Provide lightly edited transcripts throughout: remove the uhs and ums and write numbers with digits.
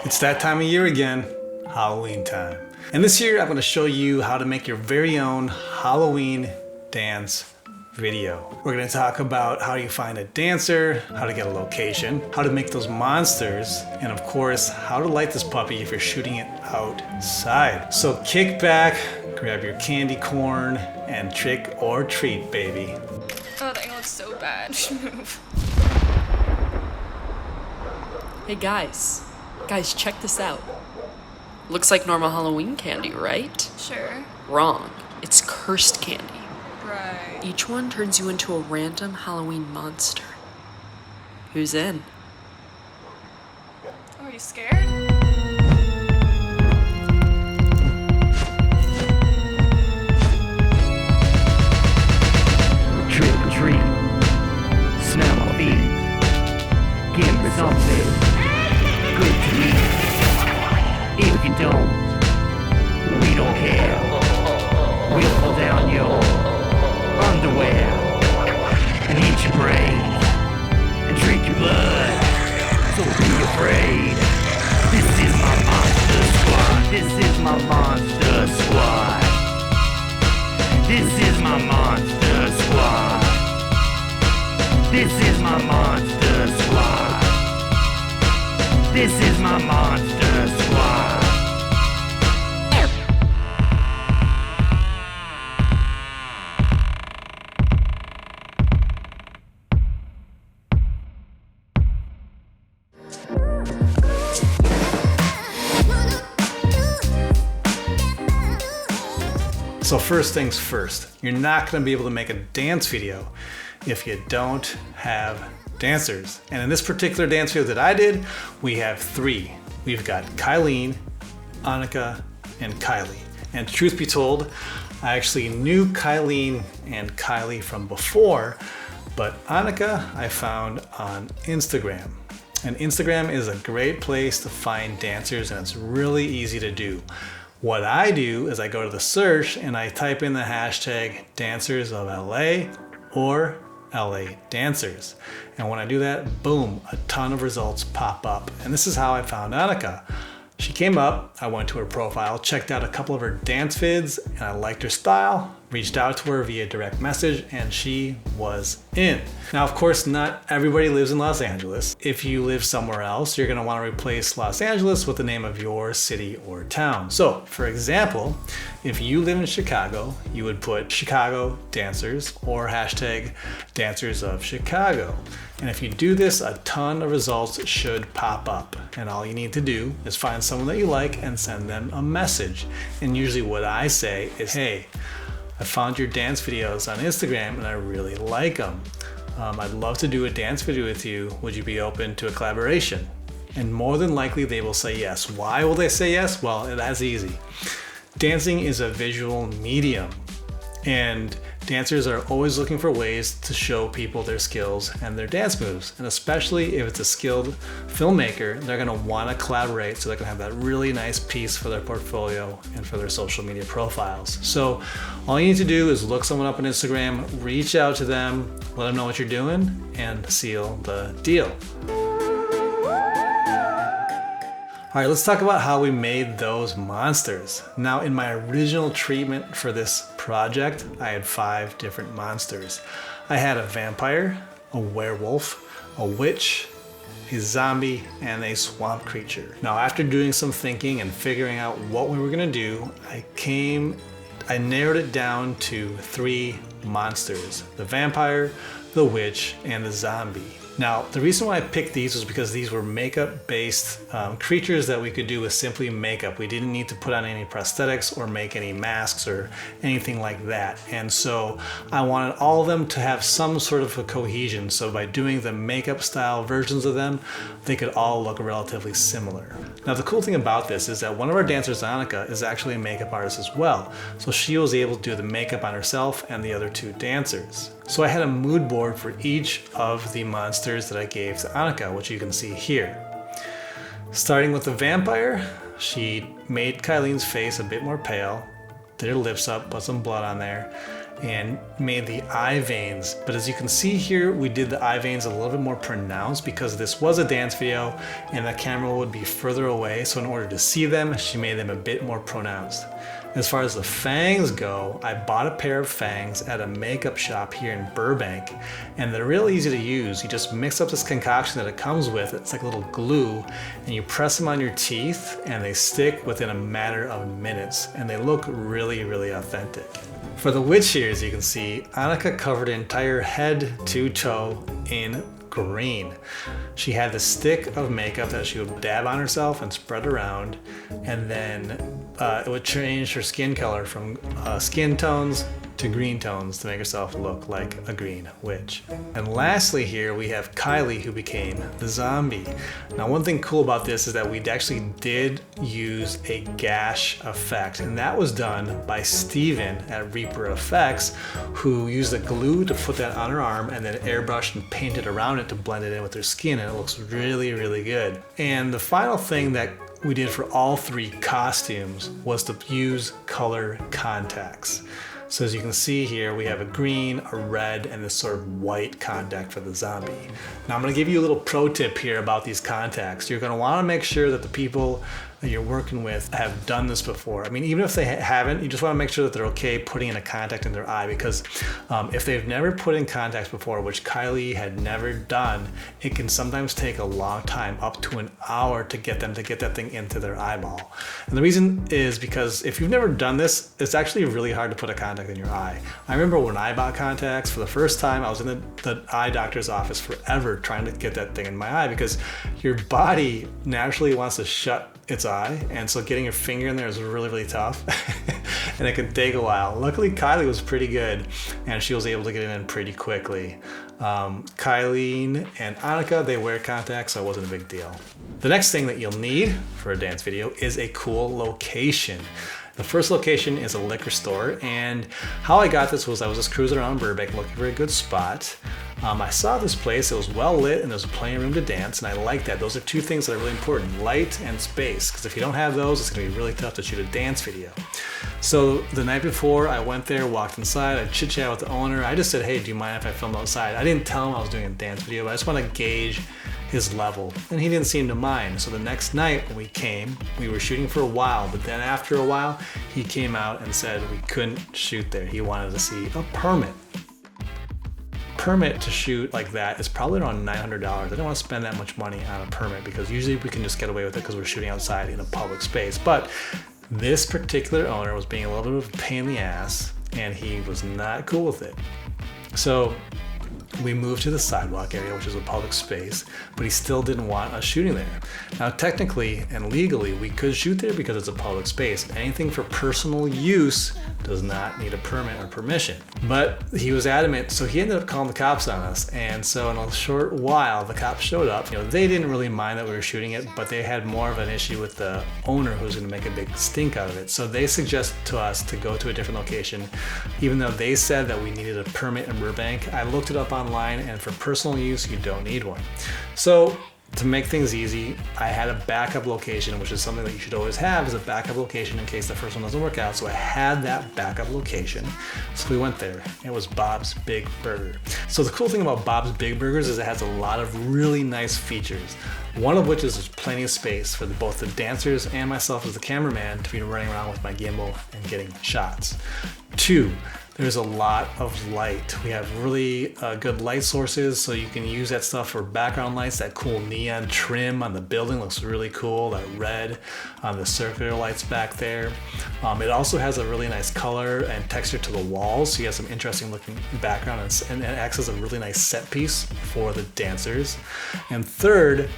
It's that time of year again, Halloween time. And this year I'm going to show you how to make your very own Halloween dance video. We're going to talk about how you find a dancer, how to get a location, how to make those monsters, and of course, how to light this puppy if you're shooting it outside. So kick back, grab your candy corn, and trick or treat, baby. Oh, that looks so bad. Move. Hey guys, check this out. Looks like normal Halloween candy, right? Sure. Wrong. It's cursed candy. Right. Each one turns you into a random Halloween monster. Who's in? Oh, are you scared? Trick or treat, smell my feet, give me something good to eat. If you don't, we don't care. We'll pull down your underwear and eat your brains and drink your blood. So be afraid. This is my monster squad. This is my monster squad. This is my monster squad. This is my monster squad. This is my monster squad. So first things first, you're not going to be able to make a dance video if you don't have dancers. And in this particular dance video that I did, we have three. We've got Kyleen, Annika, and Kylie. And truth be told, I actually knew Kyleen and Kylie from before, but Annika I found on Instagram. And Instagram is a great place to find dancers, and it's really easy to do. What I do is I go to the search and I type in the hashtag dancers of LA or LA dancers. And when I do that, boom, a ton of results pop up. And this is how I found Annika. She came up, I went to her profile, checked out a couple of her dance vids, and I liked her style, reached out to her via direct message, and she was in. Now, of course, not everybody lives in Los Angeles. If you live somewhere else, you're gonna wanna replace Los Angeles with the name of your city or town. So, for example, if you live in Chicago, you would put Chicago dancers or hashtag dancers of Chicago. And if you do this, a ton of results should pop up. And all you need to do is find someone that you like and send them a message. And usually what I say is, hey, I found your dance videos on Instagram and I really like them. I'd love to do a dance video with you. Would you be open to a collaboration? And more than likely they will say yes. Why will they say yes? Well, that's easy. Dancing is a visual medium, and dancers are always looking for ways to show people their skills and their dance moves. And especially if it's a skilled filmmaker, they're gonna wanna collaborate so they can have that really nice piece for their portfolio and for their social media profiles. So all you need to do is look someone up on Instagram, reach out to them, let them know what you're doing, and seal the deal. All right, let's talk about how we made those monsters. Now, in my original treatment for this project, I had 5 different monsters. I had a vampire, a werewolf, a witch, a zombie, and a swamp creature. Now, after doing some thinking and figuring out what we were gonna do, I narrowed it down to 3 monsters: the vampire, the witch, and the zombie. Now, the reason why I picked these was because these were makeup-based creatures that we could do with simply makeup. We didn't need to put on any prosthetics or make any masks or anything like that. And so I wanted all of them to have some sort of a cohesion. So by doing the makeup style versions of them, they could all look relatively similar. Now, the cool thing about this is that one of our dancers, Annika, is actually a makeup artist as well. So she was able to do the makeup on herself and the other 2 dancers. So I had a mood board for each of the monsters that I gave to Annika, which you can see here. Starting with the vampire, she made Kyleen's face a bit more pale, did her lips up, put some blood on there, and made the eye veins. But as you can see here, we did the eye veins a little bit more pronounced because this was a dance video and the camera would be further away. So in order to see them, she made them a bit more pronounced. As far as the fangs go, I bought a pair of fangs at a makeup shop here in Burbank, and they're real easy to use. You just mix up this concoction that it comes with. It's like a little glue, and you press them on your teeth and they stick within a matter of minutes, and they look really, really authentic. For the witch here, as you can see, Annika covered her entire head to toe in green. She had the stick of makeup that she would dab on herself and spread around, and then it would change her skin color from skin tones to green tones to make herself look like a green witch. And lastly here we have Kylie, who became the zombie. Now one thing cool about this is that we actually did use a gash effect, and that was done by Steven at Reaper Effects, who used the glue to put that on her arm and then airbrushed and painted around it to blend it in with her skin, and it looks really, really good. And the final thing that we did for all three costumes was to use color contacts. So as you can see here, we have a green, a red, and this sort of white contact for the zombie. Now I'm gonna give you a little pro tip here about these contacts. You're gonna wanna make sure that the people that you're working with have done this before. I mean, even if they haven't, you just wanna make sure that they're okay putting in a contact in their eye, because if they've never put in contacts before, which Kylie had never done, it can sometimes take a long time, up to an hour, to get them to get that thing into their eyeball. And the reason is because if you've never done this, it's actually really hard to put a contact in your eye. I remember when I bought contacts for the first time, I was in the eye doctor's office forever trying to get that thing in my eye, because your body naturally wants to shut its eye, and so getting your finger in there is really, really tough and it can take a while. Luckily Kylie was pretty good and she was able to get it in pretty quickly. Kyleen and Annika, they wear contacts, so it wasn't a big deal. The next thing that you'll need for a dance video is a cool location. The first location is a liquor store, and how I got this was I was just cruising around Burbank looking for a good spot. I saw this place, it was well lit and there was plenty of room to dance, and I like that. Those are two things that are really important, light and space, because if you don't have those, it's gonna be really tough to shoot a dance video. So the night before, I went there, walked inside, I chit-chat with the owner. I just said, hey, do you mind if I film outside? I didn't tell him I was doing a dance video, but I just want to gauge his level, and he didn't seem to mind. So the next night when we came, we were shooting for a while, but then after a while, he came out and said we couldn't shoot there. He wanted to see a permit. Permit to shoot like that is probably around $900. I didn't want to spend that much money on a permit because usually we can just get away with it because we're shooting outside in a public space. But this particular owner was being a little bit of a pain in the ass, and he was not cool with it. So we moved to the sidewalk area, which is a public space, but he still didn't want us shooting there. Now, technically and legally, we could shoot there because it's a public space. Anything for personal use does not need a permit or permission. But he was adamant, so he ended up calling the cops on us. And so in a short while, the cops showed up. You know, they didn't really mind that we were shooting it, but they had more of an issue with the owner who was gonna make a big stink out of it. So they suggested to us to go to a different location, even though they said that we needed a permit in Burbank. I looked it up online, and for personal use, you don't need one. So to make things easy, I had a backup location, which is something that you should always have, is a backup location in case the first one doesn't work out. So I had that backup location. So we went there. It was Bob's Big Burger. So the cool thing about Bob's Big Burgers is it has a lot of really nice features. One of which is there's plenty of space for both the dancers and myself as the cameraman to be running around with my gimbal and getting shots. 2, there's a lot of light. We have really good light sources, so you can use that stuff for background lights. That cool neon trim on the building looks really cool. That red on the circular lights back there. It also has a really nice color and texture to the walls, so you have some interesting looking background, and it acts as a really nice set piece for the dancers. And 3rd,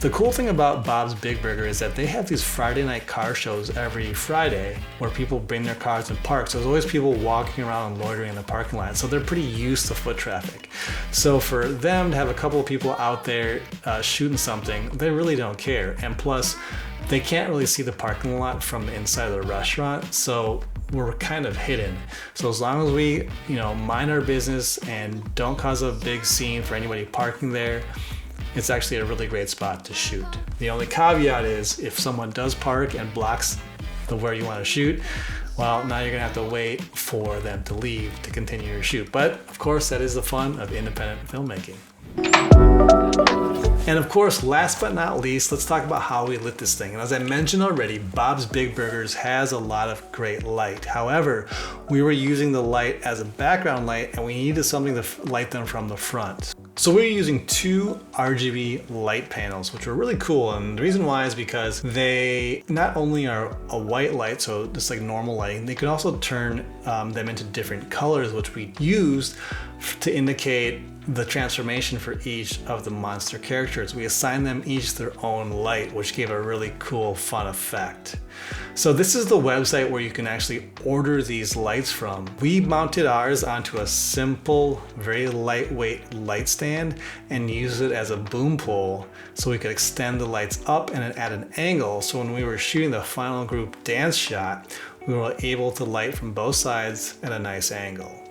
the cool thing about Bob's Big Burger is that they have these Friday night car shows every Friday where people bring their cars and park. So there's always people walking around and loitering in the parking lot. So they're pretty used to foot traffic. So for them to have a couple of people out there shooting something, they really don't care. And plus, they can't really see the parking lot from the inside of the restaurant. So we're kind of hidden. So as long as we, mind our business and don't cause a big scene for anybody parking there, it's actually a really great spot to shoot. The only caveat is if someone does park and blocks where you want to shoot, well, now you're gonna have to wait for them to leave to continue your shoot. But of course, that is the fun of independent filmmaking. And of course, last but not least, let's talk about how we lit this thing. And as I mentioned already, Bob's Big Burgers has a lot of great light. However, we were using the light as a background light and we needed something to light them from the front. So we were using 2 RGB light panels, which were really cool. And the reason why is because they not only are a white light, so just like normal lighting, they could also turn them into different colors, which we used to indicate the transformation for each of the monster characters. We assigned them each their own light, which gave a really cool, fun effect. So this is the website where you can actually order these lights from. We mounted ours onto a simple, very lightweight light stand and used it as a boom pole so we could extend the lights up and at an angle. So when we were shooting the final group dance shot, we were able to light from both sides at a nice angle.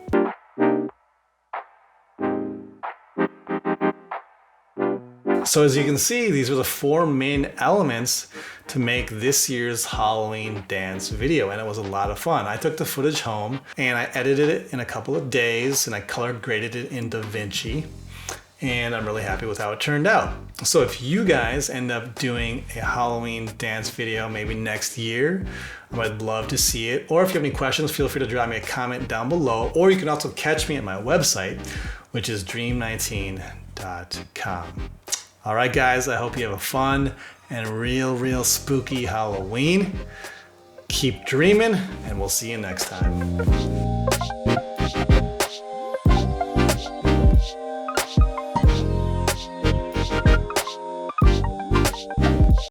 So as you can see, these are the 4 main elements to make this year's Halloween dance video, and it was a lot of fun. I took the footage home and I edited it in a couple of days and I color graded it in DaVinci, and I'm really happy with how it turned out. So if you guys end up doing a Halloween dance video maybe next year, I'd love to see it. Or if you have any questions, feel free to drop me a comment down below, or you can also catch me at my website, which is dream19.com. All right, guys, I hope you have a fun and real spooky Halloween. Keep dreaming, and we'll see you next time.